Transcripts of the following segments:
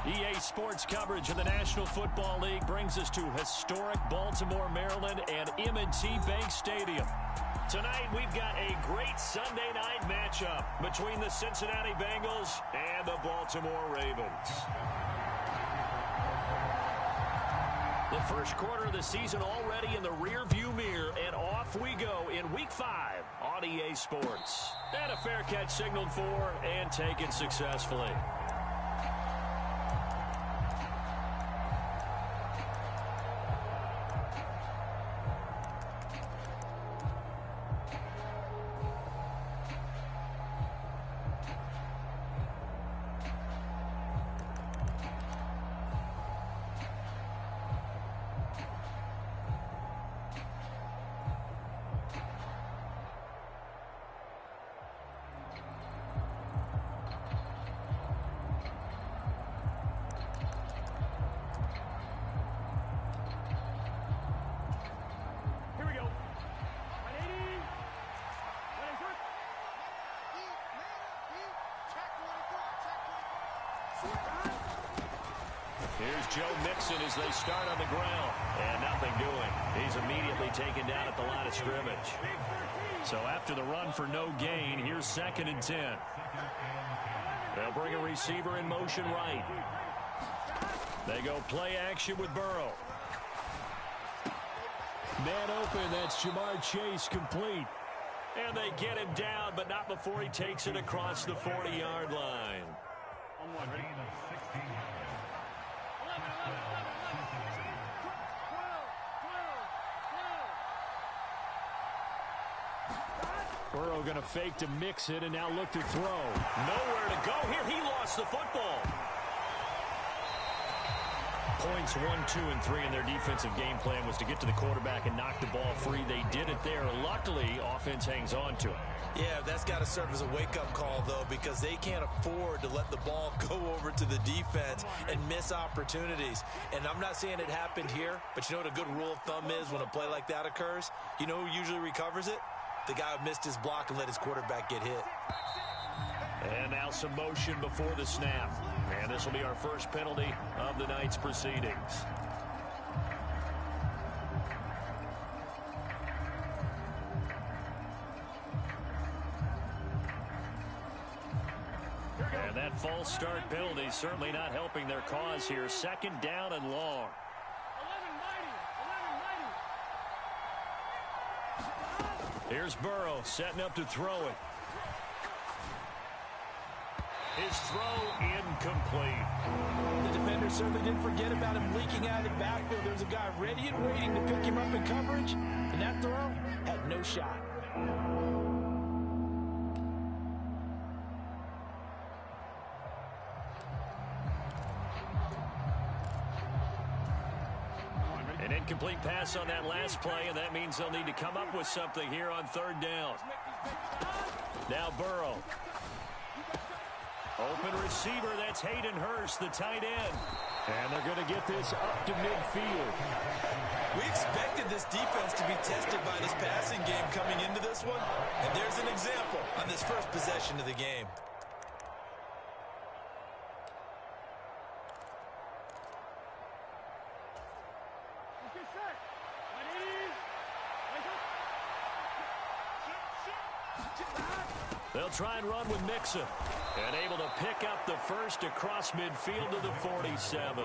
EA Sports coverage of the National Football League brings us to historic Baltimore, Maryland, and M&T Bank Stadium. Tonight, we've got a great Sunday night matchup between the Cincinnati Bengals and the Baltimore Ravens. The first quarter of the season already in the rearview mirror, and off we go in Week 5 on EA Sports. And a fair catch signaled for and taken successfully. Here's Joe Mixon as they start on the ground. And nothing doing. He's immediately taken down at the line of scrimmage. So after the run for no gain, here's 2nd and 10. They'll bring a receiver in motion right. They go play action with Burrow. Man open, that's Jamar Chase complete. And they get him down, but not before he takes it across the 40-yard line. Burrow going to fake to mix it and now look to throw. Nowhere to go here. He lost the football. Points 1, 2, and 3 in their defensive game plan was to get to the quarterback and knock the ball free. They did it there. Luckily, offense hangs on to it. Yeah, that's got to serve as a wake-up call, though, because they can't afford to let the ball go over to the defense and miss opportunities. And I'm not saying it happened here, but you know what a good rule of thumb is when a play like that occurs? You know who usually recovers it? The guy who missed his block and let his quarterback get hit. And now some motion before the snap. And this will be our first penalty of the night's proceedings. And that false start penalty certainly not helping their cause here. 2nd down and long. Here's Burrow setting up to throw it. His throw incomplete. The defender certainly didn't forget about him leaking out of the backfield. There was a guy ready and waiting to pick him up in coverage, and that throw had no shot. An incomplete pass on that last play, and that means they'll need to come up with something here on 3rd down. Now Burrow. Open receiver, that's Hayden Hurst, the tight end. And they're going to get this up to midfield. We expected this defense to be tested by this passing game coming into this one, and there's an example on this first possession of the game. They'll try and run with Mixon. And able to pick up the first across midfield to the 47.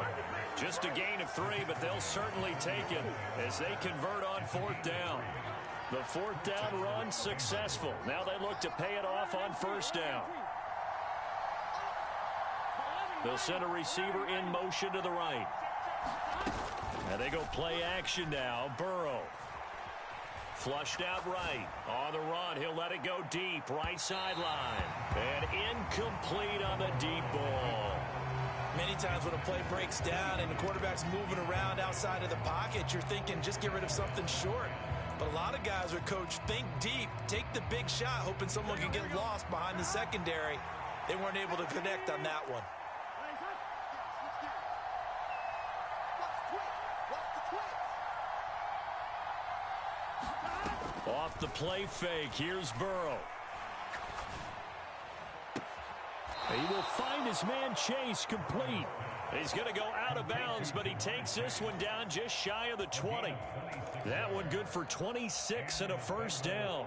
Just a gain of 3, but they'll certainly take it as they convert on 4th down. The 4th down run successful. Now they look to pay it off on 1st down. They'll send a receiver in motion to the right. And they go play action now. Burrow. Flushed out right. On the run, he'll let it go deep. Right sideline. And incomplete on the deep ball. Many times when a play breaks down and the quarterback's moving around outside of the pocket, you're thinking just get rid of something short. But a lot of guys are coached, think deep, take the big shot, hoping someone can get lost behind the secondary. They weren't able to connect on that one. Off the play fake, here's Burrow. He will find his man Chase complete. He's going to go out of bounds, but he takes this one down just shy of the 20. That one good for 26 and a first down.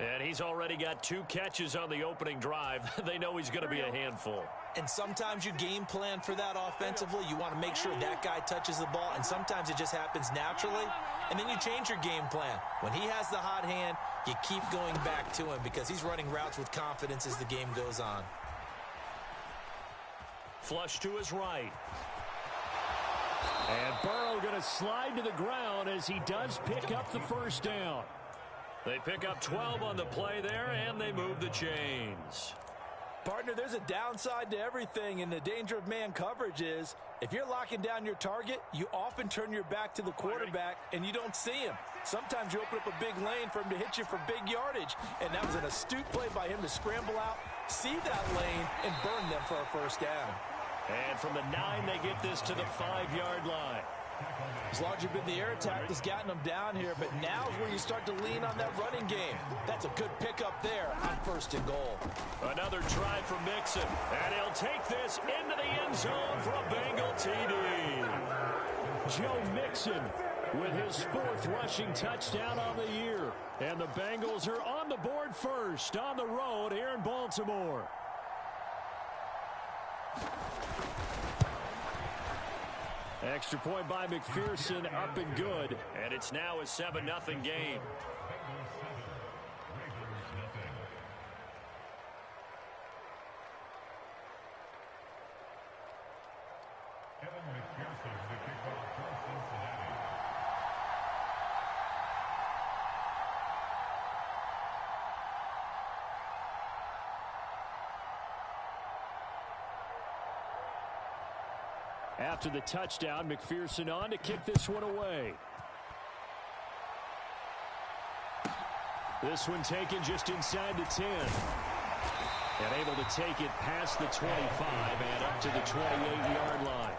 And he's already got 2 catches on the opening drive. They know he's going to be a handful. And sometimes you game plan for that offensively. You want to make sure that guy touches the ball, and sometimes it just happens naturally, and then you change your game plan. When he has the hot hand, you keep going back to him because he's running routes with confidence as the game goes on. Flush to his right. And Burrow going to slide to the ground as he does pick up the first down. They pick up 12 on the play there, and they move the chains. Partner, there's a downside to everything, and the danger of man coverage is if you're locking down your target, you often turn your back to the quarterback, and you don't see him. Sometimes you open up a big lane for him to hit you for big yardage, and that was an astute play by him to scramble out, see that lane, and burn them for a first down. And from the 9, they get this to the 5-yard line. As long as you've been the air attack that's gotten them down here, but now is where you start to lean on that running game. That's a good pickup there on 1st and goal. Another try from Mixon, and he'll take this into the end zone for a Bengal TD. Joe Mixon with his 4th rushing touchdown on the year. And the Bengals are on the board first on the road here in Baltimore. Extra point by McPherson, up and good. And it's now a 7-0 game. After the touchdown, McPherson on to kick this one away. This one taken just inside the 10. And able to take it past the 25 and up to the 28-yard line.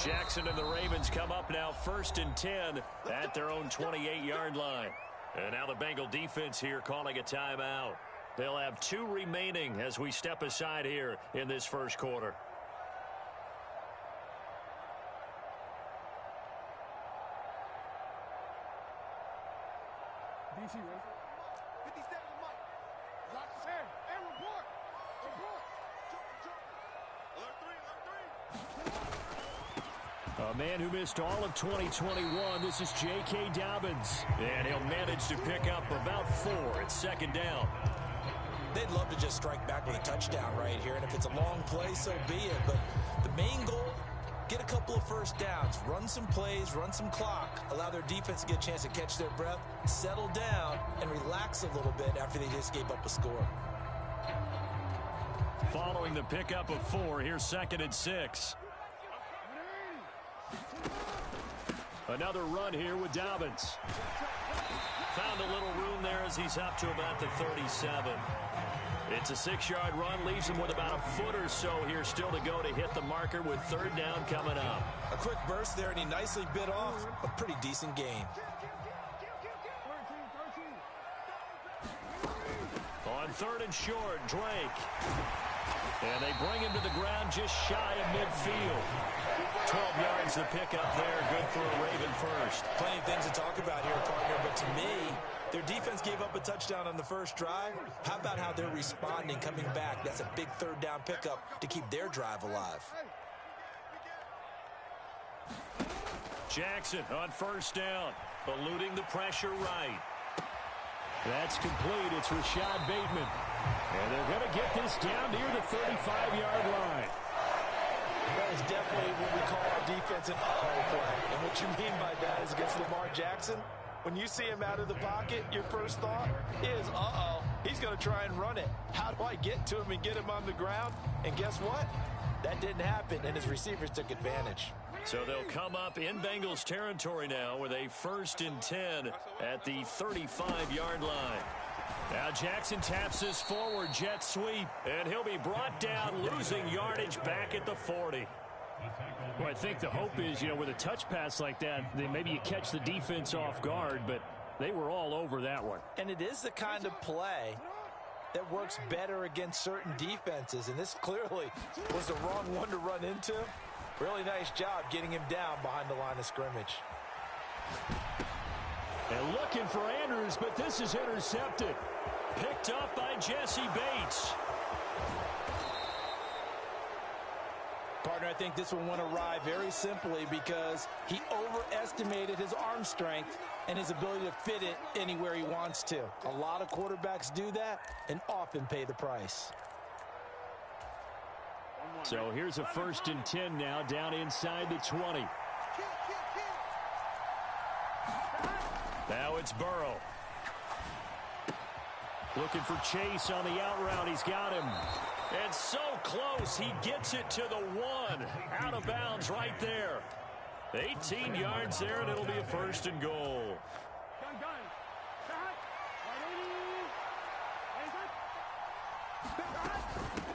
Jackson and the Ravens come up now 1st and 10 at their own 28-yard line. And now the Bengal defense here calling a timeout. They'll have 2 remaining as we step aside here in this first quarter. DC, 57 Mike. Lock his hand and report. Report. A man who missed all of 2021. This is J.K. Dobbins. And he'll manage to pick up about 4 at 2nd down. They'd love to just strike back with a touchdown right here. And if it's a long play, so be it. But the main goal, get a couple of first downs. Run some plays, run some clock. Allow their defense to get a chance to catch their breath, settle down, and relax a little bit after they just gave up a score. Following the pickup of 4, here's 2nd and 6. Another run here with Dobbins. Found a little room there as he's up to about the 37. It's a 6-yard run, leaves him with about a foot or so here still to go to hit the marker with 3rd down coming up. A quick burst there, and he nicely bit off a pretty decent gain. On 3rd and short, Drake. And they bring him to the ground just shy of midfield. 12 yards to pick up there. Good for a Raven first. Plenty of things to talk about here, partner, but to me, their defense gave up a touchdown on the first drive. How about how they're responding, coming back? That's a big 3rd down pickup to keep their drive alive. Jackson on 1st down, eluding the pressure right. That's complete. It's Rashad Bateman. And they're going to get this down near the 35-yard line. That is definitely what we call our defense an uh-oh play. And what you mean by that is against Lamar Jackson, when you see him out of the pocket, your first thought is, uh-oh, he's going to try and run it. How do I get to him and get him on the ground? And guess what? That didn't happen, and his receivers took advantage. So they'll come up in Bengals territory now with a 1st and 10 at the 35-yard line. Now Jackson taps this forward jet sweep, and he'll be brought down, losing yardage back at the 40. Well, I think the hope is, with a touch pass like that, then maybe you catch the defense off guard, but they were all over that one. And it is the kind of play that works better against certain defenses, and this clearly was the wrong one to run into. Really nice job getting him down behind the line of scrimmage. And looking for Andrews, but this is intercepted. Picked up by Jesse Bates. Partner, I think this one went awry very simply because he overestimated his arm strength and his ability to fit it anywhere he wants to. A lot of quarterbacks do that and often pay the price. So here's a 1st and 10 now, down inside the 20. Now it's Burrow. Looking for Chase on the out route. He's got him. And so close, he gets it to the 1. Out of bounds right there. 18 yards there, and it'll be a 1st and goal.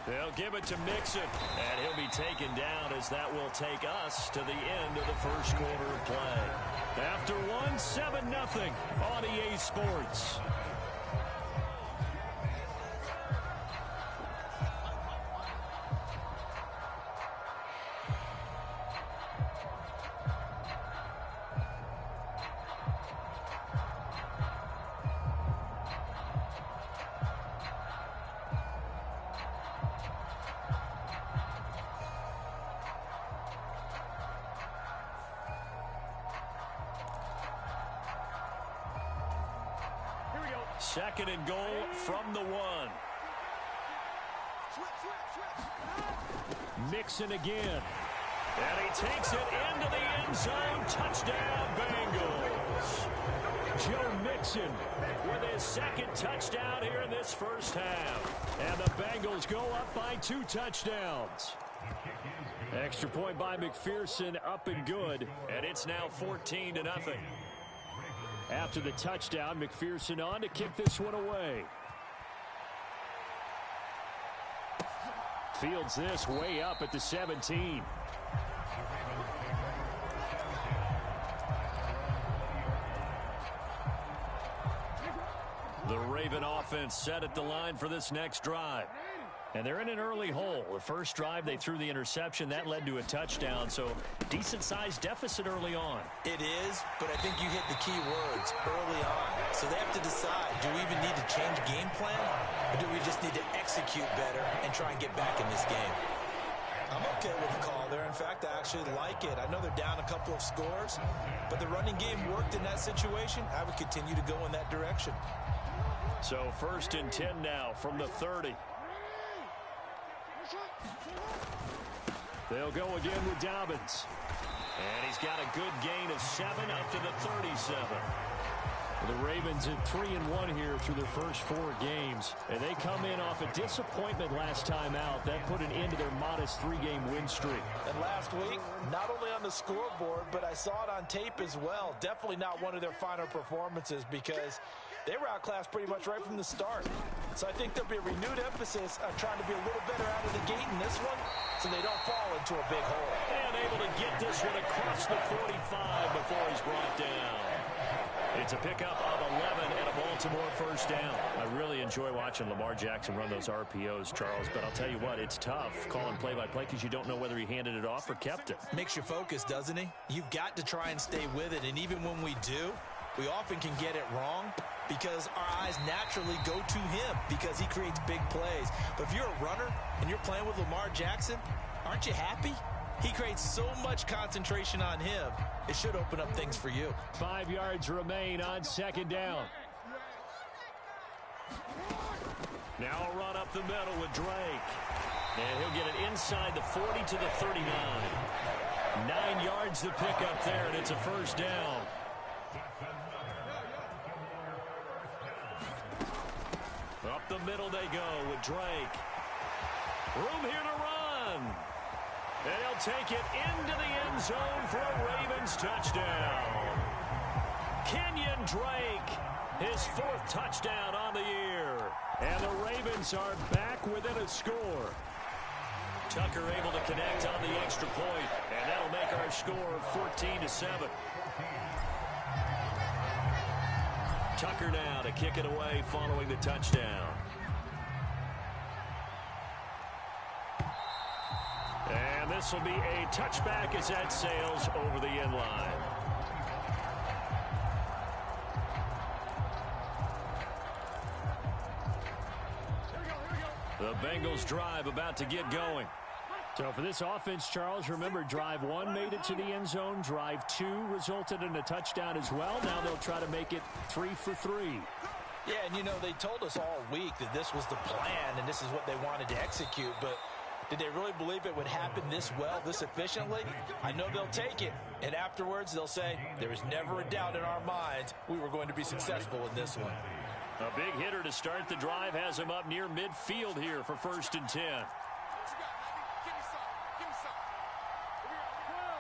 They'll give it to Mixon, and he'll be taken down as that will take us to the end of the first quarter of play. After one, 7-0 on EA Sports. Second and goal from the 1. Mixon again. And he takes it into the end zone. Touchdown, Bengals. Joe Mixon with his 2nd touchdown here in this first half. And the Bengals go up by 2 touchdowns. Extra point by McPherson, up and good. And it's now 14-0. After the touchdown, McPherson on to kick this one away. Fields this way up at the 17. The Raven offense set at the line for this next drive. And they're in an early hole. The first drive, they threw the interception. That led to a touchdown, so decent-sized deficit early on. It is, but I think you hit the key words early on. So they have to decide, do we even need to change game plan, or do we just need to execute better and try and get back in this game? I'm okay with the call there. In fact, I actually like it. I know they're down a couple of scores, but the running game worked in that situation. I would continue to go in that direction. So 1st and 10 now from the 30. They'll go again with Dobbins. And he's got a good gain of 7 up to the 37. The Ravens at 3-1 here through their first 4 games. And they come in off a disappointment last time out. That put an end to their modest 3-game win streak. And last week, not only on the scoreboard, but I saw it on tape as well. Definitely not one of their finer performances because they were outclassed pretty much right from the start. So I think there'll be a renewed emphasis on trying to be a little better out of the gate in this one so they don't fall into a big hole. And able to get this one across the 45 before he's brought down. It's a pickup of 11 and a Baltimore first down. I really enjoy watching Lamar Jackson run those RPOs, Charles, but I'll tell you what, it's tough calling play-by-play because you don't know whether he handed it off or kept it. Makes you focus, doesn't he? You've got to try and stay with it, and even when we do, we often can get it wrong because our eyes naturally go to him because he creates big plays. But if you're a runner and you're playing with Lamar Jackson, aren't you happy? He creates so much concentration on him. It should open up things for you. 5 yards remain on 2nd down. Now a run up the middle with Drake. And he'll get it inside the 40 to the 39. 9 yards to pick up there, and it's a first down. Up the middle they go with Drake. Room here to run. And he'll take it into the end zone for a Ravens touchdown. Kenyon Drake, his 4th touchdown on the year. And the Ravens are back within a score. Tucker able to connect on the extra point, and that'll make our score 14-7. Tucker now to kick it away following the touchdown. And this will be a touchback as that sails over the end line. The Bengals drive about to get going. So for this offense, Charles, remember, drive 1 made it to the end zone. Drive 2 resulted in a touchdown as well. Now they'll try to make it 3 for 3. Yeah, and you know, they told us all week that this was the plan and this is what they wanted to execute, but did they really believe it would happen this well, this efficiently? I know they'll take it, and afterwards they'll say, there was never a doubt in our minds we were going to be successful in this one. A big hitter to start the drive has him up near midfield here for 1st and 10.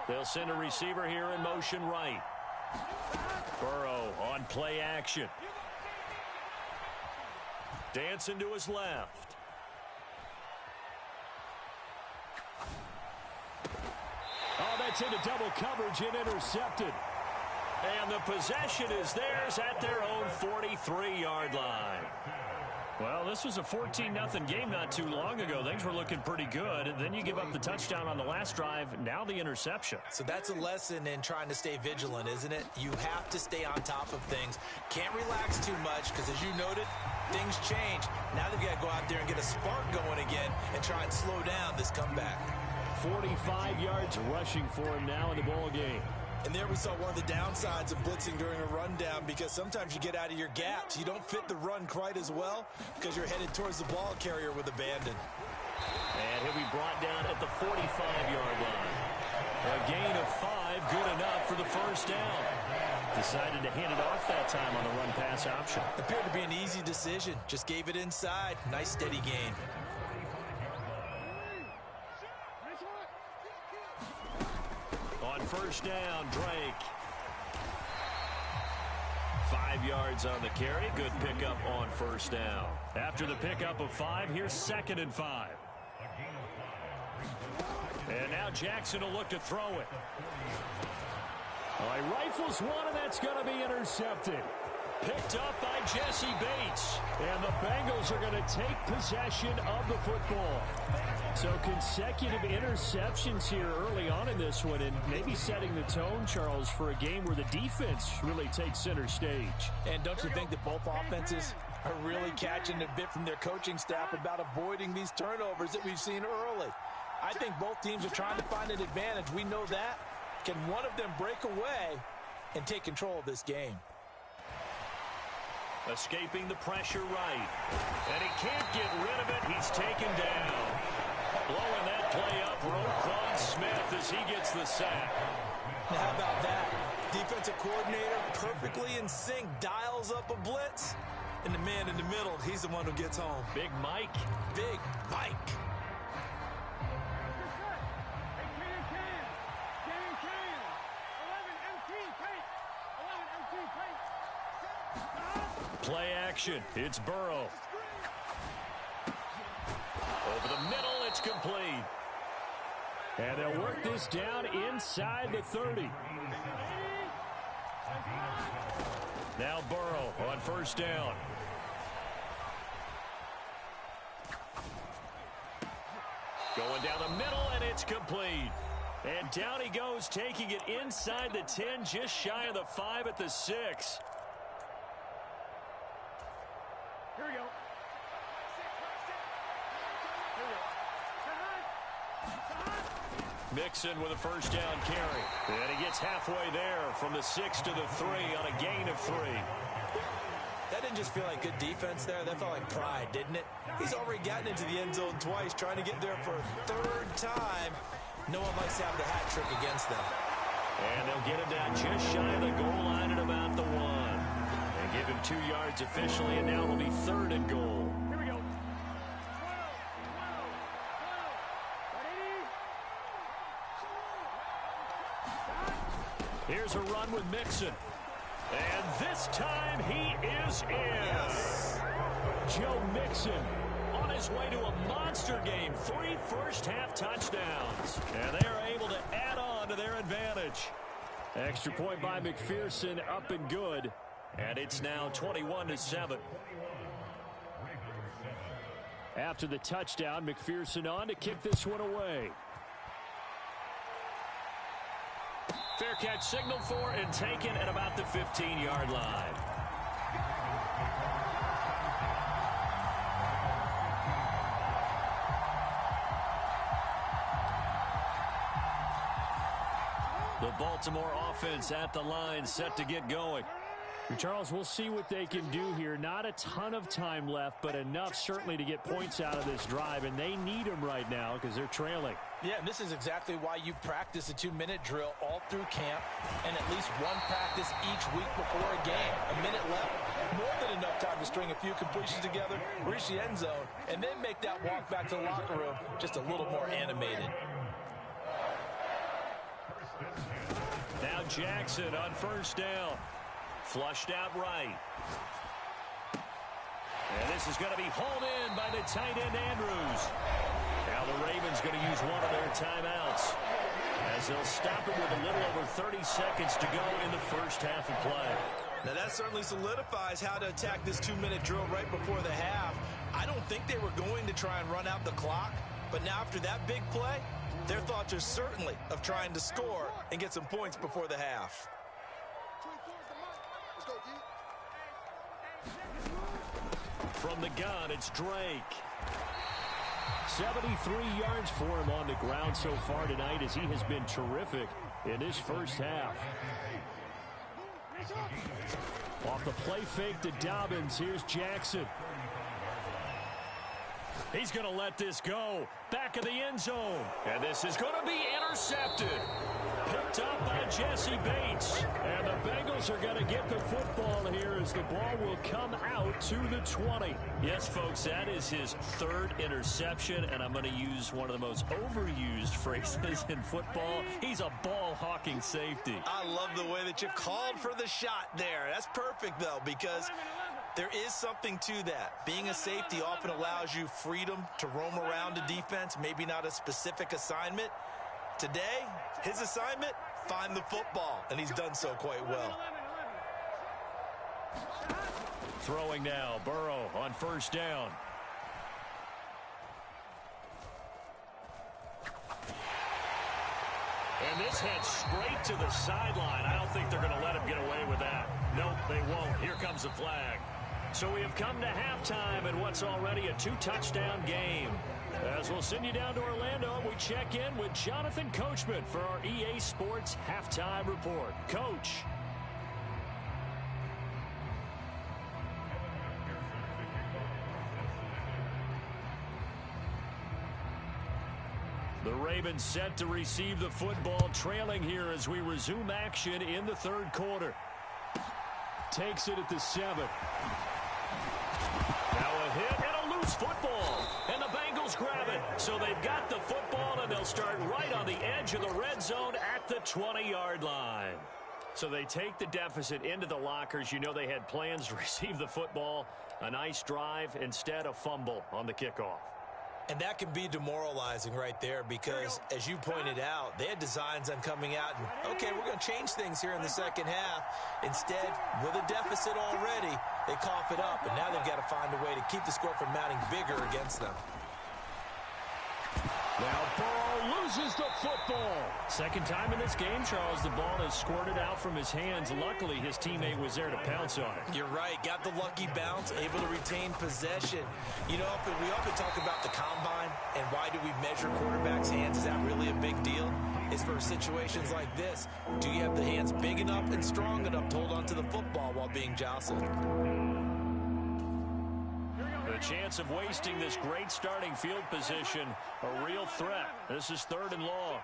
They'll send a receiver here in motion right. Burrow on play action. Dancing to his left. Oh, that's into double coverage and intercepted. And the possession is theirs at their own 43-yard line. Well, this was a 14-0 game not too long ago. Things were looking pretty good. And then you give up the touchdown on the last drive. Now the interception. So that's a lesson in trying to stay vigilant, isn't it? You have to stay on top of things. Can't relax too much because, as you noted, things change. Now they've got to go out there and get a spark going again and try and slow down this comeback. 45 yards rushing for him now in the ball game. And there we saw one of the downsides of blitzing during a rundown, because sometimes you get out of your gaps. You don't fit the run quite as well because you're headed towards the ball carrier with abandon. And he'll be brought down at the 45-yard line. A gain of 5, good enough for the first down. Decided to hand it off that time on the run-pass option. Appeared to be an easy decision. Just gave it inside. Nice, steady gain. On first down, Drake. 5 yards on the carry. Good pickup on first down. After the pickup of 5, here's 2nd and 5. And now Jackson will look to throw it. Well, he rifles one, and that's going to be intercepted. Picked up by Jesse Bates. And the Bengals are going to take possession of the football. So consecutive interceptions here early on in this one, and maybe setting the tone, Charles, for a game where the defense really takes center stage. And don't you think that both offenses are really catching a bit from their coaching staff about avoiding these turnovers that we've seen early? I think both teams are trying to find an advantage. We know that. Can one of them break away and take control of this game? Escaping the pressure right. And he can't get rid of it. He's taken down. Blowing that play up, Roquan Smith, as he gets the sack. Now, how about that? Defensive coordinator perfectly in sync, dials up a blitz. And the man in the middle, he's the one who gets home. Big Mike. Big Mike. Play action. It's Burrow. Over the middle, it's complete. And they'll work this down inside the 30. Now Burrow on first down. Going down the middle, and it's complete. And down he goes, taking it inside the 10, just shy of the 5 at the 6. Here we go. Mixon with a first down carry. And he gets halfway there from the 6 to the 3 on a gain of 3. That didn't just feel like good defense there. That felt like pride, didn't it? He's already gotten into the end zone twice, trying to get there for a 3rd time. No one likes to have the hat trick against them. And they'll get him down just shy of the goal line at about the 1. And give him 2 yards officially, and now it'll be 3rd and goal. Here we go. 12. Here's a run with Mixon. And this time he is in. Yes. Joe Mixon on his way to a monster game. 3 first-half touchdowns. And they are able to add on to their advantage. Extra point by McPherson, up and good. And it's now 21-7. After the touchdown, McPherson on to kick this one away. Fair catch signaled for and taken at about the 15-yard line. The Baltimore offense at the line, set to get going. Charles, we'll see what they can do here. Not a ton of time left, but enough certainly to get points out of this drive, and they need them right now because they're trailing. Yeah, and this is exactly why you practice a 2-minute drill all through camp and at least one practice each week before a game. A minute left, more than enough time to string a few completions together, reach the end zone, and then make that walk back to the locker room just a little more animated. Now Jackson on first down. Flushed out right. And this is going to be hauled in by the tight end Andrews. Now the Ravens going to use one of their timeouts as they'll stop it with a little over 30 seconds to go in the first half of play. Now that certainly solidifies how to attack this 2-minute drill right before the half. I don't think they were going to try and run out the clock, but now after that big play, their thoughts are certainly of trying to score and get some points before the half. From the gun, it's Drake. 73 yards for him on the ground so far tonight as he has been terrific in this first half. Off the play fake to Dobbins, here's Jackson. He's going to let this go. Back of the end zone. And this is going to be intercepted. Picked up by Jesse Bates. And the Bengals are going to get the football here as the ball will come out to the 20. Yes, folks, that is his third interception, and I'm going to use one of the most overused phrases in football. He's a ball-hawking safety. I love the way that you called for the shot there. That's perfect, though, because there is something to that. Being a safety often allows you freedom to roam around a defense, maybe not a specific assignment. Today, his assignment, find the football, and he's done so quite well. Throwing now, Burrow on first down. And this heads straight to the sideline. I don't think they're going to let him get away with that. Nope, they won't. Here comes the flag. So we have come to halftime in what's already a 2-touchdown game. As we'll send you down to Orlando, we check in with Jonathan Coachman for our EA Sports Halftime Report. Coach. The Ravens set to receive the football, trailing here as we resume action in the third quarter. Takes it at the 7. Now a hit and a loose football. And the Bengals grab it. So they've got the football, and they'll start right on the edge of the red zone at the 20-yard line. So they take the deficit into the lockers. You know they had plans to receive the football. A nice drive, instead a fumble on the kickoff. And that can be demoralizing right there because, as you pointed out, they had designs on coming out and, okay, we're going to change things here in the second half. Instead, with a deficit already, they cough it up, and now they've got to find a way to keep the score from mounting bigger against them. Now Burrow loses the football. Second time in this game, Charles, the ball has squirted out from his hands. Luckily, his teammate was there to pounce on it. You're right. Got the lucky bounce, able to retain possession. You know, we often talk about the combine and why do we measure quarterbacks' hands. Is that really a big deal? It's for situations like this. Do you have the hands big enough and strong enough to hold on to the football while being jostled? The chance of wasting this great starting field position, a real threat. This is 3rd and long.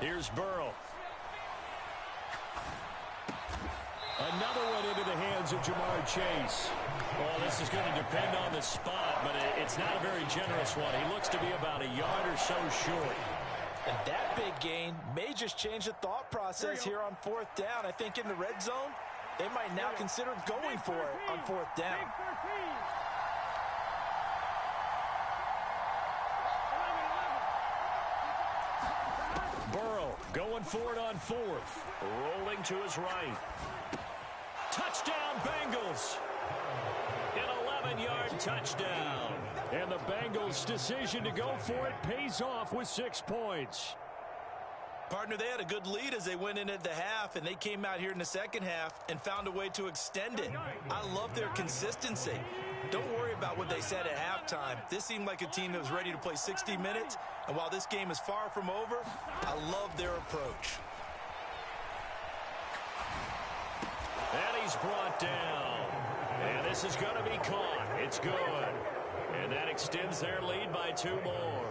Here's Burrow. another one into the hands of Jamar Chase. Well, this is going to depend on the spot, but it's not a very generous one. He looks to be about a yard or so short. And that big gain may just change the thought process here on 4th down. I think in the red zone, they might now consider going for it on 4th down. Burrow going for it on 4th. Rolling to his right. Touchdown, Bengals. An 11-yard touchdown. And the Bengals' decision to go for it pays off with 6 points. Partner, they had a good lead as they went in at the half, and they came out here in the second half and found a way to extend it. I love their consistency. Don't worry about what they said at halftime. This seemed like a team that was ready to play 60 minutes, and while this game is far from over, I love their approach. And he's brought down. And this is going to be caught. It's good. And that extends their lead by 2 more.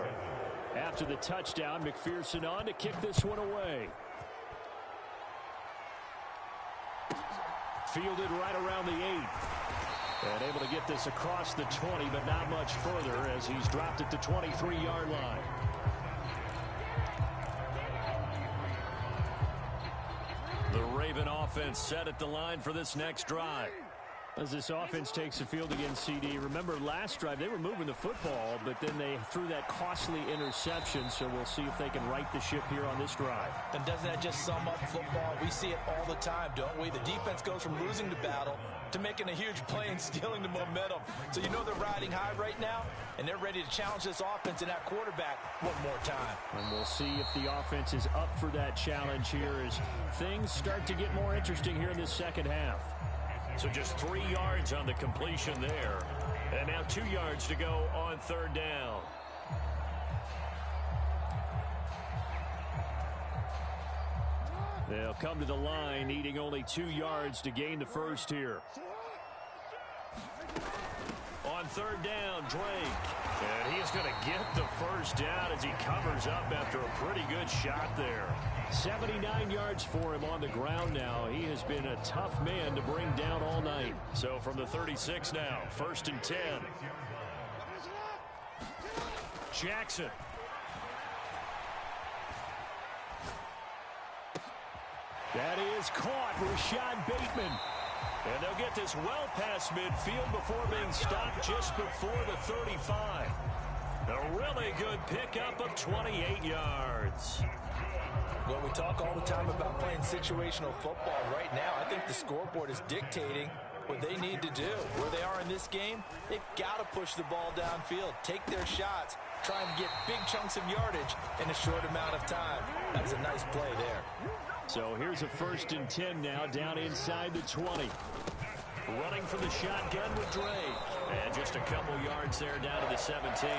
After the touchdown, McPherson on to kick this one away. Fielded right around the 8. And able to get this across the 20, but not much further as he's dropped at the 23-yard line. The Raven offense set at the line for this next drive. As this offense takes the field against CD, remember last drive they were moving the football, but then they threw that costly interception, so we'll see if they can right the ship here on this drive. And doesn't that just sum up football? We see it all the time, don't we? The defense goes from losing the battle to making a huge play and stealing the momentum. So you know they're riding high right now, and they're ready to challenge this offense and that quarterback one more time. And we'll see if the offense is up for that challenge here as things start to get more interesting here in this second half. So just 3 yards on the completion there. And now 2 yards to go on 3rd down. They'll come to the line needing only 2 yards to gain the first here. On 3rd down, Drake. And he is going to get the first down as he covers up after a pretty good shot there. 79 yards for him on the ground now. He has been a tough man to bring down all night. So from the 36 now, 1st and 10. Jackson. That is caught. Rashad Bateman. And they'll get this well past midfield before being stopped just before the 35. A really good pickup of 28 yards. Well, we talk all the time about playing situational football. Right now, I think the scoreboard is dictating what they need to do. Where they are in this game, they've got to push the ball downfield, take their shots, try and get big chunks of yardage in a short amount of time. That's a nice play there. So here's a 1st and 10 now, down inside the 20. Running from the shotgun with Drake. And just a couple yards there down to the 17.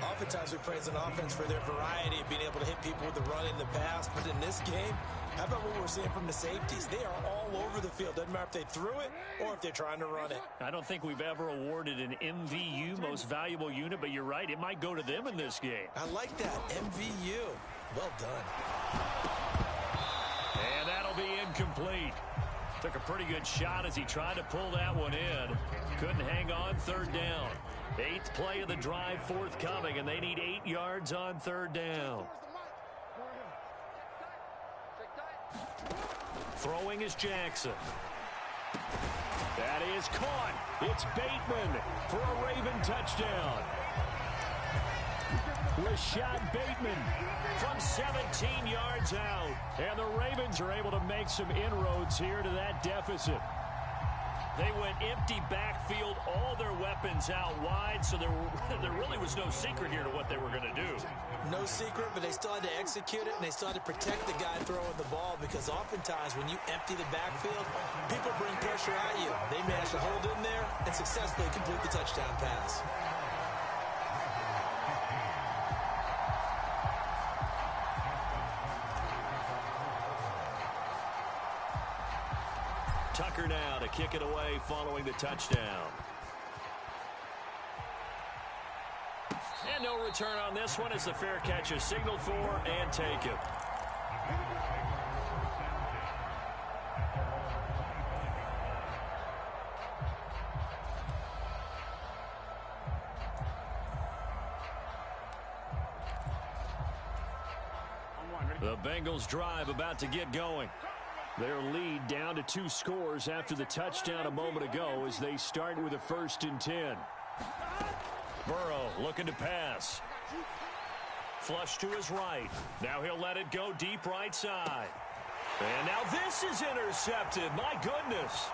Oftentimes we praise an offense for their variety of being able to hit people with the run and the pass. But in this game, how about what we're seeing from the safeties? They are all over the field. Doesn't matter if they threw it or if they're trying to run it. I don't think we've ever awarded an MVU, most valuable unit, but you're right. It might go to them in this game. I like that. MVU. Well done. And that'll be incomplete. Took a pretty good shot as he tried to pull that one in. Couldn't hang on. 3rd down. 8th play of the drive forthcoming, and they need 8 yards on 3rd down. Throwing is Jackson. That is caught. It's Bateman for a Raven touchdown. Rashad Bateman from 17 yards out. And the Ravens are able to make some inroads here to that deficit. They went empty backfield, all their weapons out wide, so there really was no secret here to what they were going to do. No secret, but they still had to execute it, and they still had to protect the guy throwing the ball, because oftentimes when you empty the backfield, people bring pressure at you. They managed to hold in there and successfully complete the touchdown pass. Tucker now to kick it away following the touchdown. And no return on this one as the fair catch is signaled for and taken. The Bengals drive about to get going. Their lead down to 2 scores after the touchdown a moment ago as they start with a 1st and 10. Burrow looking to pass. Flush to his right. Now he'll let it go deep right side. And now this is intercepted. My goodness.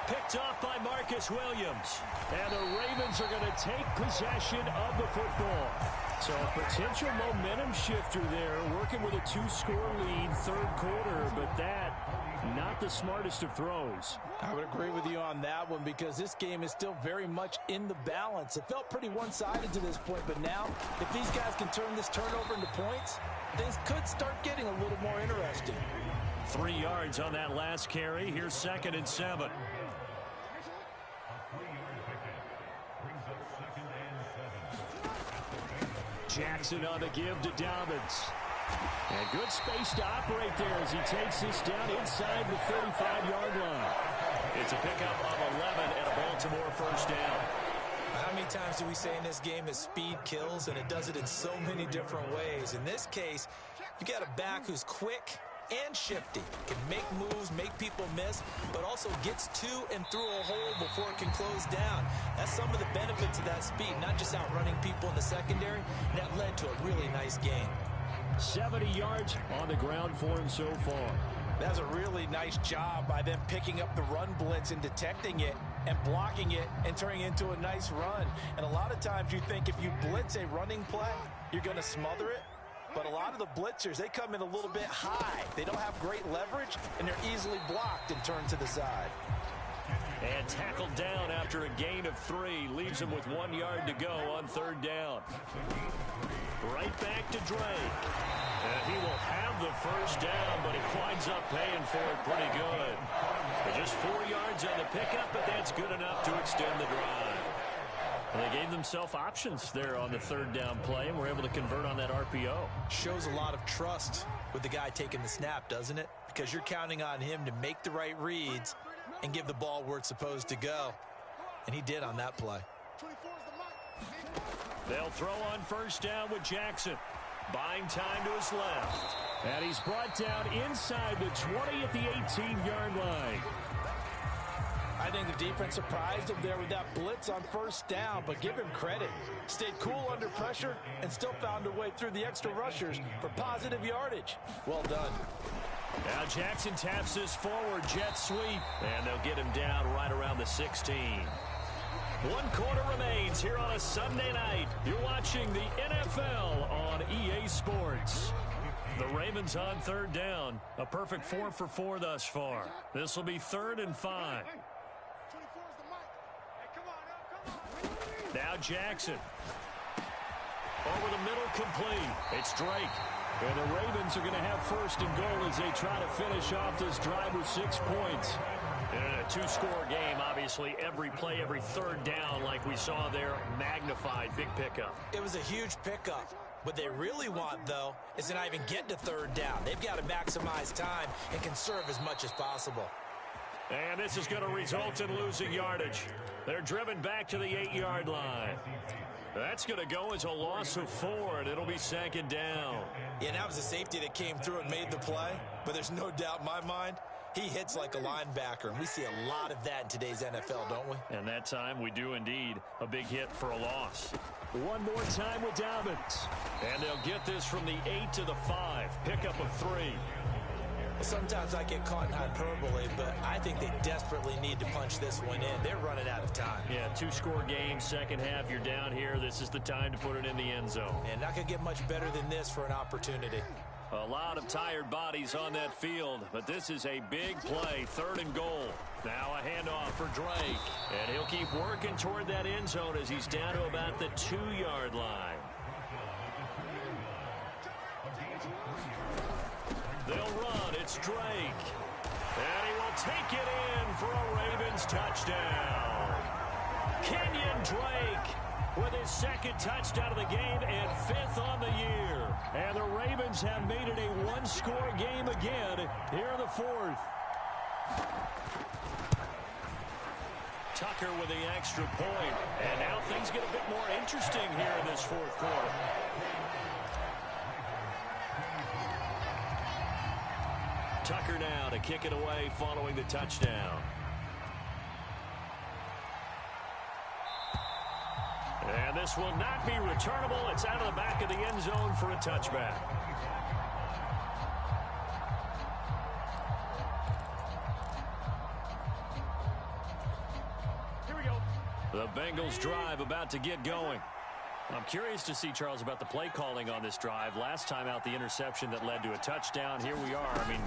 Picked off by Marcus Williams. And the Ravens are going to take possession of the football. So a potential momentum shifter there, working with a 2-score lead, 3rd quarter, but that, not the smartest of throws. I would agree with you on that one because this game is still very much in the balance. It felt pretty one-sided to this point, but now, if these guys can turn this turnover into points, things could start getting a little more interesting. 3 yards on that last carry. Here's 2nd and 7. Jackson on the give to Dobbins. And good space to operate there as he takes this down inside the 35-yard line. It's a pickup of 11 and a Baltimore 1st down. How many times do we say in this game that speed kills, and it does it in so many different ways? In this case, you got a back who's quick and shifty, can make moves, make people miss, but also gets to and through a hole before it can close down. That's some of the benefits of that speed, not just outrunning people in the secondary. That led to a really nice game. 70 yards on the ground for him so far. That's a really nice job by them picking up the run blitz and detecting it and blocking it and turning it into a nice run. And a lot of times you think if you blitz a running play, you're going to smother it. But a lot of the blitzers, they come in a little bit high. They don't have great leverage, and they're easily blocked and turned to the side. And tackled down after a gain of 3. Leaves him with 1 yard to go on 3rd down. Right back to Drake. And he will have the 1st down, but he winds up paying for it pretty good. Just 4 yards on the pickup, but that's good enough to extend the drive. Well, they gave themselves options there on the 3rd down play, and were able to convert on that RPO. Shows a lot of trust with the guy taking the snap, doesn't it? Because you're counting on him to make the right reads and give the ball where it's supposed to go. And he did on that play. They'll throw on 1st down with Jackson. Buying time to his left. And he's brought down inside the 20 at the 18-yard line. I think the defense surprised him there with that blitz on 1st down, but give him credit. Stayed cool under pressure and still found a way through the extra rushers for positive yardage. Well done. Now Jackson taps this forward jet sweep, and they'll get him down right around the 16. 1 quarter remains here on a Sunday night. You're watching the NFL on EA Sports. The Ravens on 3rd down. A perfect 4 for 4 thus far. This will be 3rd and 5. Now Jackson. Over the middle, complete. It's Drake. And the Ravens are going to have 1st and goal as they try to finish off this drive with 6 points. In a 2-score game, obviously, every play, every 3rd down, like we saw there, magnified. Big pickup. It was a huge pickup. What they really want, though, is to not even get to 3rd down. They've got to maximize time and conserve as much as possible. And this is going to result in losing yardage. They're driven back to the 8-yard line. That's going to go as a loss of 4, and it'll be 2nd down. Yeah, that was a safety that came through and made the play. But there's no doubt in my mind, he hits like a linebacker. And we see a lot of that in today's NFL, don't we? And that time we do indeed. A big hit for a loss. 1 more time with Dobbins. And they'll get this from the 8 to the 5. Pickup of 3. Sometimes I get caught in hyperbole, but I think they desperately need to punch this one in. They're running out of time. Yeah, 2-score game, second half, you're down here. This is the time to put it in the end zone. And not going to get much better than this for an opportunity. A lot of tired bodies on that field, but this is a big play, 3rd and goal. Now a handoff for Drake, and he'll keep working toward that end zone as he's down to about the 2-yard line. They'll run. It's Drake. And he will take it in for a Ravens touchdown. Kenyon Drake with his 2nd touchdown of the game and 5th on the year. And the Ravens have made it a 1-score game again here in the 4th. Tucker with the extra point. And now things get a bit more interesting here in this 4th quarter. Tucker now to kick it away following the touchdown. And this will not be returnable. It's out of the back of the end zone for a touchback. Here we go. The Bengals drive about to get going. I'm curious to see, Charles, about the play calling on this drive. Last time out, the interception that led to a touchdown. Here we are. I mean,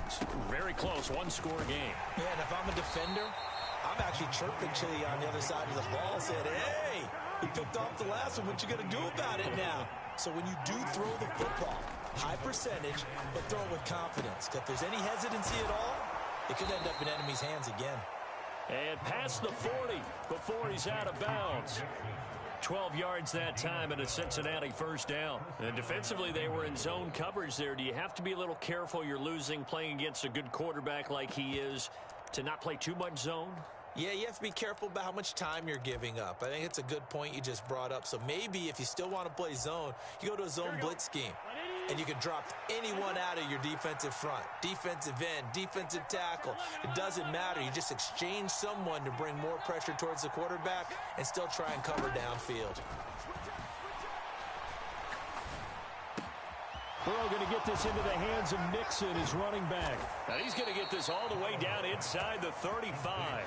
very close, one-score game. Yeah, and if I'm a defender, I'm actually chirping Chili on the other side of the ball, saying, hey, you picked off the last one. What you going to do about it now? So when you do throw the football, high percentage, but throw it with confidence. If there's any hesitancy at all, it could end up in enemy's hands again. And past the 40 before he's out of bounds. 12 yards that time and a Cincinnati first down. And defensively, they were in zone coverage there. Do you have to be a little careful? You're losing playing against a good quarterback like he is to not play too much zone? Yeah, you have to be careful about how much time you're giving up. I think it's a good point you just brought up. So maybe if you still want to play zone, you go to a zone blitz scheme. And you can drop anyone out of your defensive front. Defensive end, defensive tackle. It doesn't matter. You just exchange someone to bring more pressure towards the quarterback and still try and cover downfield. Burrow going to get this into the hands of Mixon, his running back. And he's going to get this all the way down inside the 35.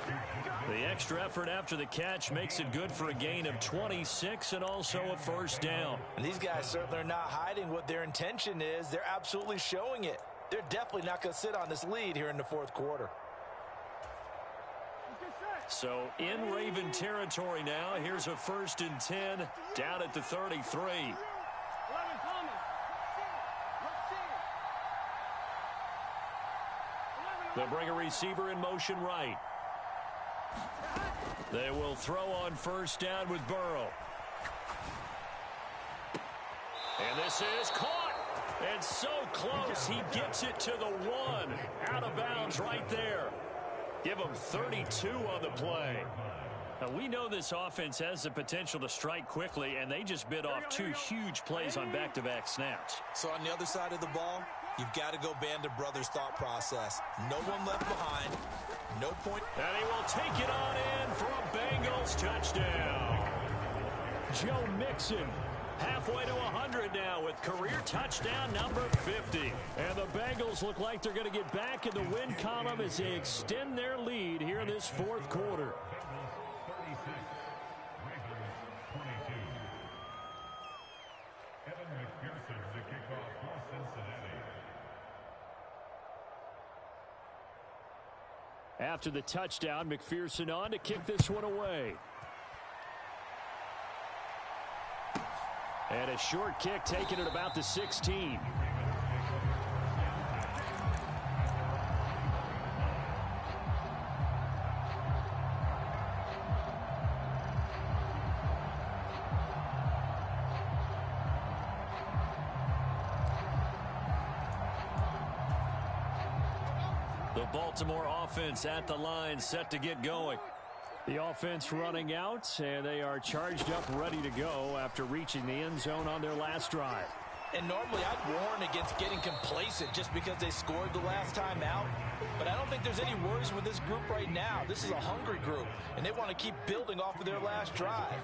The extra effort after the catch makes it good for a gain of 26 and also a first down. And these guys certainly are not hiding what their intention is. They're absolutely showing it. They're definitely not going to sit on this lead here in the fourth quarter. So in Raven territory now, here's a 1st and 10 down at the 33. They'll bring a receiver in motion right. They will throw on first down with Burrow. And this is caught. And so close, he gets it to the 1. Out of bounds right there. Give him 32 on the play. Now, we know this offense has the potential to strike quickly, and they just bit off 2 huge plays on back-to-back snaps. So on the other side of the ball, you've got to go Band of Brothers thought process. No one left behind. No point. And he will take it on in for a Bengals touchdown. Joe Mixon halfway to 100 now with career touchdown number 50. And the Bengals look like they're going to get back in the win column as they extend their lead here in this fourth quarter. After the touchdown, McPherson on to kick this one away. And a short kick taken at about the 16. The Baltimore offense at the line, set to get going. The offense running out, and they are charged up, ready to go after reaching the end zone on their last drive. And normally I'd warn against getting complacent just because they scored the last time out. But I don't think there's any worries with this group right now. This is a hungry group, and they want to keep building off of their last drive.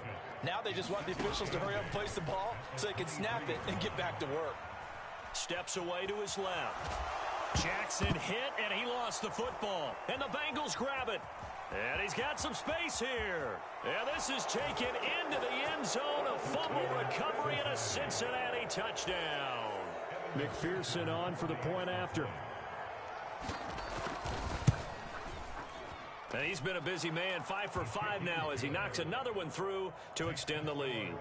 Now they just want the officials to hurry up and place the ball so they can snap it and get back to work. Steps away to his left. Jackson hit, and he lost the football. And the Bengals grab it. And he's got some space here. And this is taken into the end zone. A fumble recovery and a Cincinnati touchdown. McPherson on for the point after. And he's been a busy man, 5 for 5 now as he knocks another one through to extend the lead.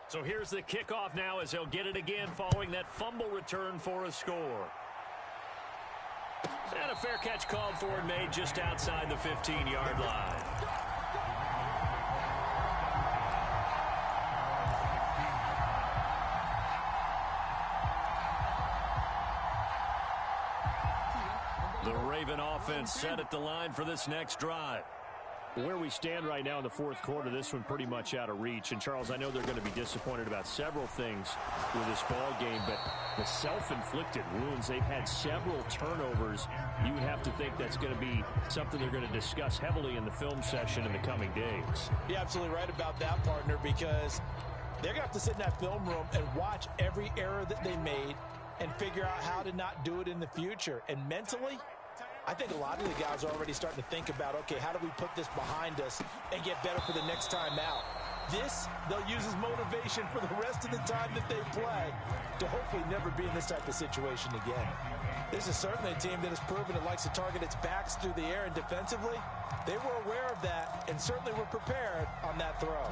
So here's the kickoff now as they'll get it again following that fumble return for a score. And a fair catch called for and made just outside the 15-yard line. The Raven offense set at the line for this next drive. Where we stand right now in the fourth quarter, this one pretty much out of reach. And, Charles, I know they're going to be disappointed about several things with this ball game, but the self-inflicted wounds, they've had several turnovers. You would have to think that's going to be something they're going to discuss heavily in the film session in the coming days. You're absolutely right about that, partner, because they're going to have to sit in that film room and watch every error that they made and figure out how to not do it in the future. And mentally, I think a lot of the guys are already starting to think about, okay, how do we put this behind us and get better for the next time out? This, they'll use as motivation for the rest of the time that they play to hopefully never be in this type of situation again. This is certainly a team that has proven it likes to target its backs through the air, and defensively, they were aware of that and certainly were prepared on that throw.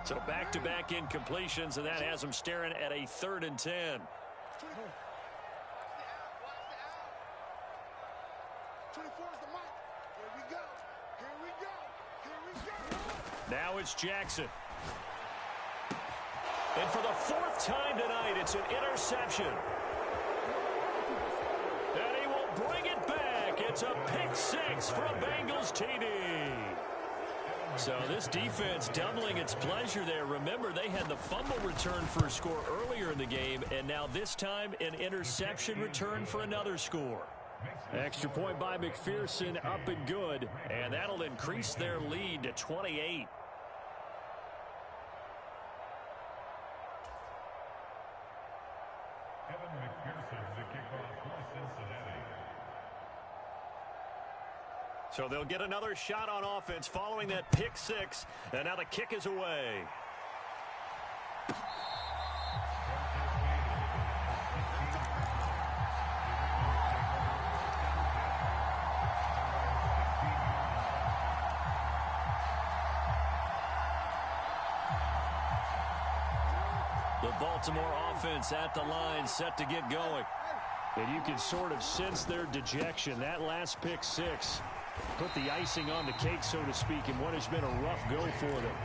So back-to-back incompletions, and that has them staring at a 3rd and 10. Now it's Jackson. And for the 4th time tonight, it's an interception. And he will bring it back. It's a pick 6 from Bengals TD. So this defense doubling its pleasure there. Remember, they had the fumble return for a score earlier in the game, and now this time an interception return for another score. Extra point by McPherson, up and good, and that'll increase their lead to 28. So they'll get another shot on offense following that pick 6, and now the kick is away. The Baltimore offense at the line, set to get going. And you can sort of sense their dejection. That last pick 6 put the icing on the cake, so to speak, in what has been a rough go for them.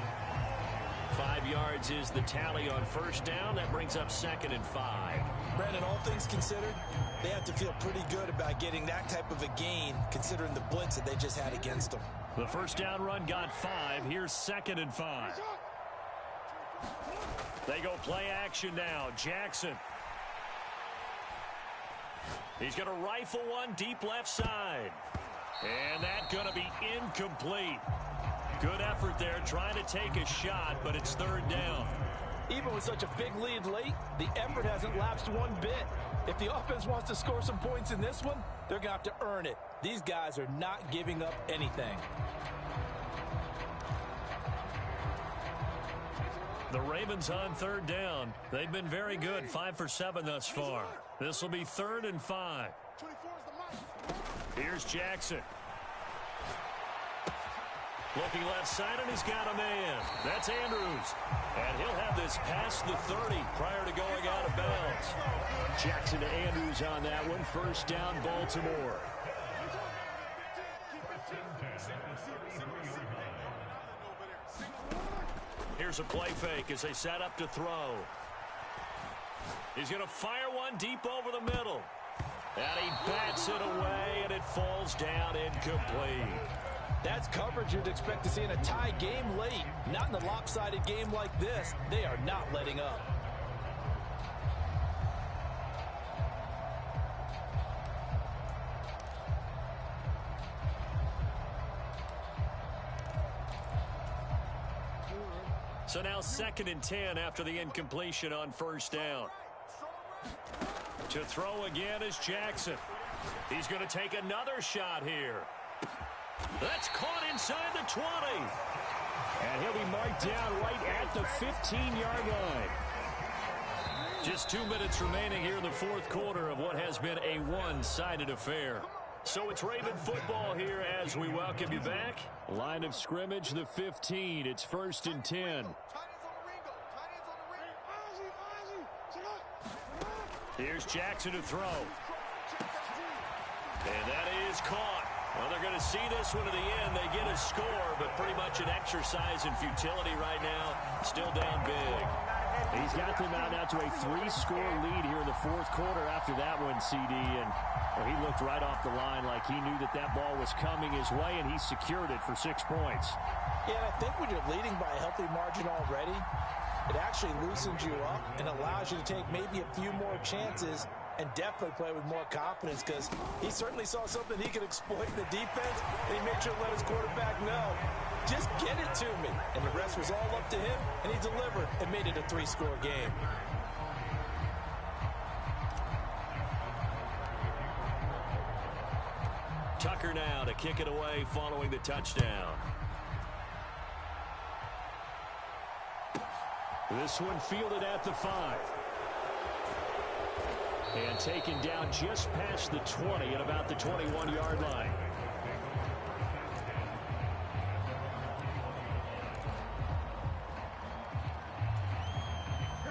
5 yards is the tally on first down. That brings up 2nd and 5. Brandon, all things considered, they have to feel pretty good about getting that type of a gain, considering the blitz that they just had against them. The first down run got 5. Here's 2nd and 5. They go play action now. Jackson. He's going to rifle one deep left side. And that's going to be incomplete. Good effort there trying to take a shot, but it's 3rd down. Even with such a big lead late, the effort hasn't lapsed one bit. If the offense wants to score some points in this one, they're going to have to earn it. These guys are not giving up anything. The Ravens on 3rd down. They've been very good, 5 for 7 thus far. This will be 3rd and 5. Here's Jackson. Looking left side, and he's got a man. That's Andrews. And he'll have this past the 30 prior to going out of bounds. Jackson to Andrews on that one. First down, Baltimore. Here's a play fake as they set up to throw. He's going to fire one deep over the middle. And he bats it away, and it falls down incomplete. That's coverage you'd expect to see in a tie game late. Not in a lopsided game like this. They are not letting up. So now 2nd and 10 after the incompletion on first down. To throw again is Jackson. He's going to take another shot here. That's caught inside the 20. And he'll be marked down right at the 15-yard line. Just 2 minutes remaining here in the fourth quarter of what has been a one-sided affair. So it's Raven football here as we welcome you back. Line of scrimmage, the 15. It's 1st and 10. Here's Jackson to throw. And that is caught. Well, they're going to see this one to the end. They get a score, but pretty much an exercise in futility right now. Still down big. He's he's got them out now to a 3-score lead here in the fourth quarter after that one, CD. And well, he looked right off the line like he knew that that ball was coming his way, and he secured it for 6 points. Yeah, and I think when you're leading by a healthy margin already, it actually loosens you up and allows you to take maybe a few more chances and definitely play with more confidence, because he certainly saw something he could exploit in the defense, and he made sure to let his quarterback know, just get it to me. And the rest was all up to him, and he delivered and made it a 3-score game. Tucker now to kick it away following the touchdown. This one fielded at the 5. And taken down just past the 20 at about the 21-yard line.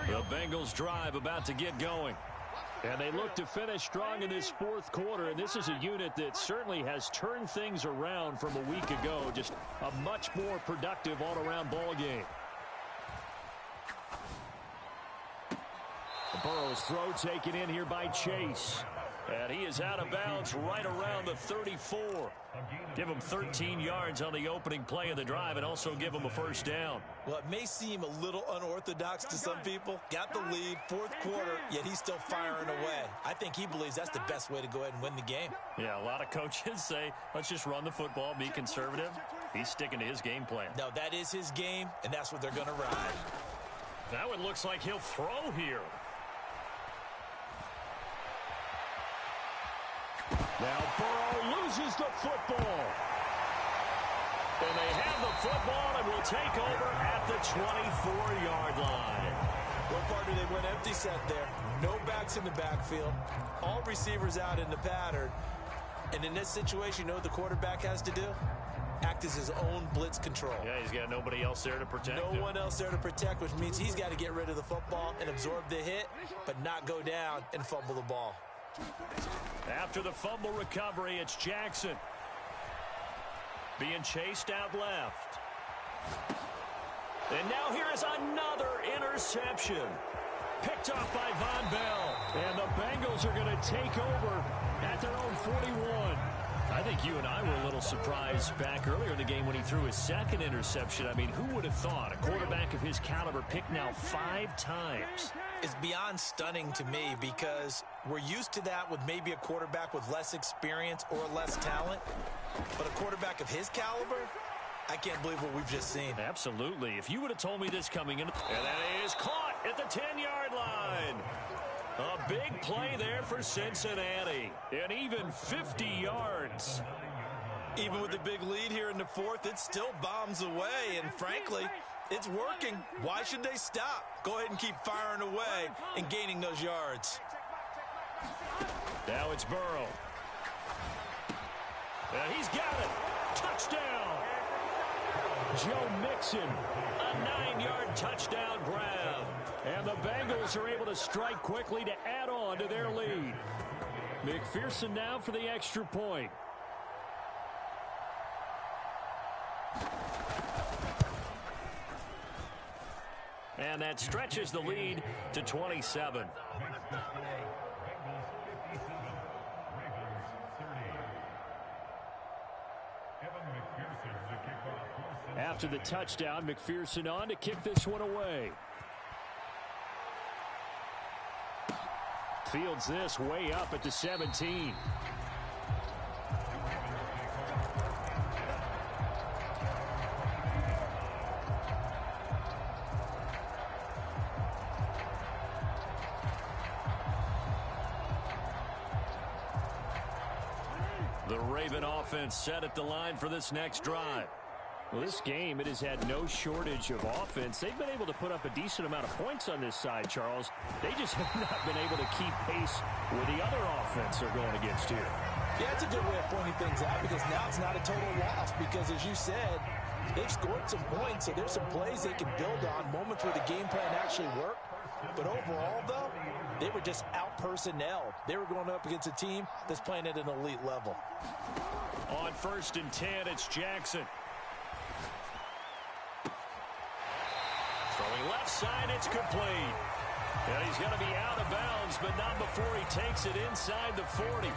The Bengals drive about to get going. And they look to finish strong in this fourth quarter. And this is a unit that certainly has turned things around from a week ago. Just a much more productive all-around ball game. Burrow's throw taken in here by Chase. And he is out of bounds right around the 34. Give him 13 yards on the opening play of the drive and also give him a first down. Well, it may seem a little unorthodox to some people. Got the lead, fourth quarter, yet he's still firing away. I think he believes that's the best way to go ahead and win the game. Yeah, a lot of coaches say, let's just run the football, be conservative. He's sticking to his game plan. No, that is his game, and that's what they're going to ride. Now it looks like he'll throw here. Now Burrow loses the football. And they have the football and will take over at the 24-yard line. What part do they went empty set there? No backs in the backfield. All receivers out in the pattern. And in this situation, you know what the quarterback has to do? Act as his own blitz control. Yeah, he's got nobody else there to protect him. No one else there to protect, which means he's got to get rid of the football and absorb the hit, but not go down and fumble the ball. After the fumble recovery, it's Jackson. Being chased out left. And now here is another interception. Picked off by Von Bell. And the Bengals are going to take over at their own 41. I think you and I were a little surprised back earlier in the game when he threw his second interception. I mean, who would have thought a quarterback of his caliber picked now 5 times? It's beyond stunning to me, because we're used to that with maybe a quarterback with less experience or less talent. But a quarterback of his caliber, I can't believe what we've just seen. Absolutely. If you would have told me this coming in. And that is caught at the 10-yard line. A big play there for Cincinnati. And even 50 yards. Even with the big lead here in the fourth, it still bombs away. And frankly, it's working. Why should they stop? Go ahead and keep firing away and gaining those yards. Now it's Burrow. And he's got it. Touchdown. Joe Mixon. A 9-yard touchdown grab. And the Bengals are able to strike quickly to add on to their lead. McPherson now for the extra point. And that stretches the lead to 27. After the touchdown, McPherson on to kick this one away. Fields this way up at the 17. The Raven offense set at the line for this next drive. Well, this game, it has had no shortage of offense. They've been able to put up a decent amount of points on this side, Charles. They just have not been able to keep pace with the other offense they're going against here. Yeah, it's a good way of pointing things out, because now it's not a total loss, because as you said, they've scored some points, so there's some plays they can build on, moments where the game plan actually worked. But overall, though, they were just out-personnel. They were going up against a team that's playing at an elite level. On 1st and 10, it's Jackson. Throwing left side, it's complete. And he's going to be out of bounds, but not before he takes it inside the 40.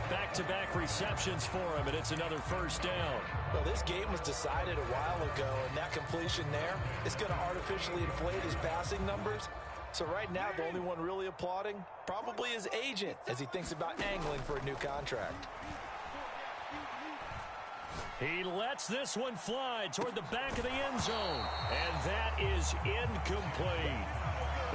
Back-to-back receptions for him, and it's another first down. Well, this game was decided a while ago, and that completion there is going to artificially inflate his passing numbers. So right now, the only one really applauding probably his agent as he thinks about angling for a new contract. He lets this one fly toward the back of the end zone, and that is incomplete.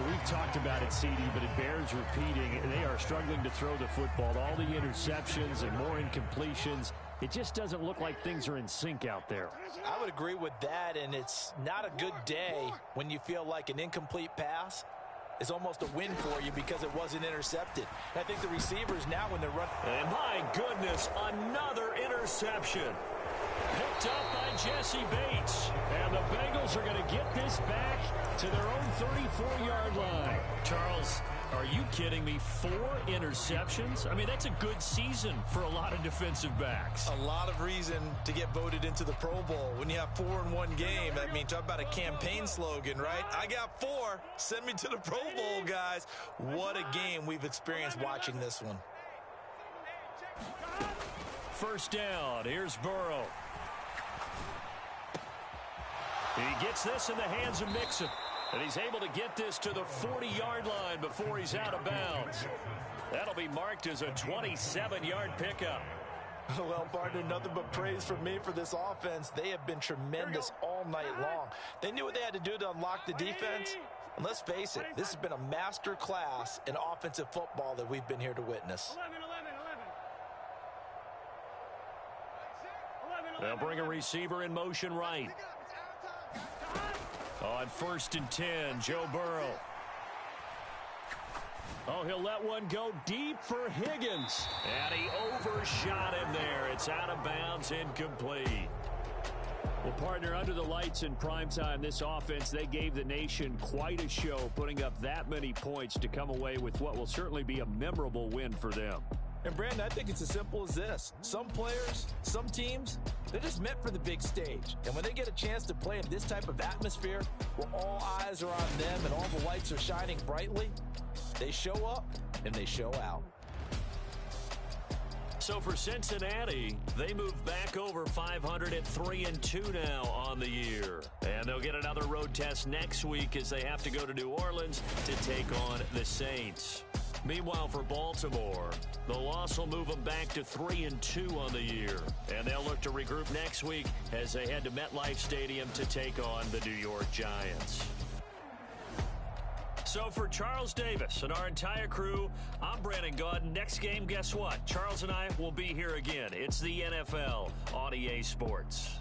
We've talked about it, CD, but it bears repeating. They are struggling to throw the football. All the interceptions and more incompletions. It just doesn't look like things are in sync out there. I would agree with that, and it's not a good day when you feel like an incomplete pass is almost a win for you because it wasn't intercepted. And I think the receivers now when they're running. And my goodness, another interception. Picked up by Jesse Bates. And the Bengals are going to get this back to their own 34-yard line. Charles, are you kidding me? 4 interceptions? I mean, that's a good season for a lot of defensive backs. A lot of reason to get voted into the Pro Bowl. When you have 4 in one game, I mean, talk about a campaign slogan, right? I got 4. Send me to the Pro Bowl, guys. What a game we've experienced watching this one. First down. Here's Burrow. He gets this in the hands of Mixon. And he's able to get this to the 40-yard line before he's out of bounds. That'll be marked as a 27-yard pickup. Well, partner, nothing but praise from me for this offense. They have been tremendous all night long. They knew what they had to do to unlock the defense. And let's face it, this has been a master class in offensive football that we've been here to witness. They'll bring a receiver in motion right. On 1st and 10, Joe Burrow. Oh, he'll let one go deep for Higgins. And he overshot him there. It's out of bounds, incomplete. Well, partner, under the lights in primetime, this offense, they gave the nation quite a show, putting up that many points to come away with what will certainly be a memorable win for them. And, Brandon, I think it's as simple as this. Some players, some teams, they're just meant for the big stage. And when they get a chance to play in this type of atmosphere where all eyes are on them and all the lights are shining brightly, they show up and they show out. So for Cincinnati, they move back over 500 at 3-2 now on the year. And they'll get another road test next week as they have to go to New Orleans to take on the Saints. Meanwhile, for Baltimore, the loss will move them back to 3-2 on the year. And they'll look to regroup next week as they head to MetLife Stadium to take on the New York Giants. So for Charles Davis and our entire crew, I'm Brandon Gaudin. Next game, guess what? Charles and I will be here again. It's the NFL on EA Sports.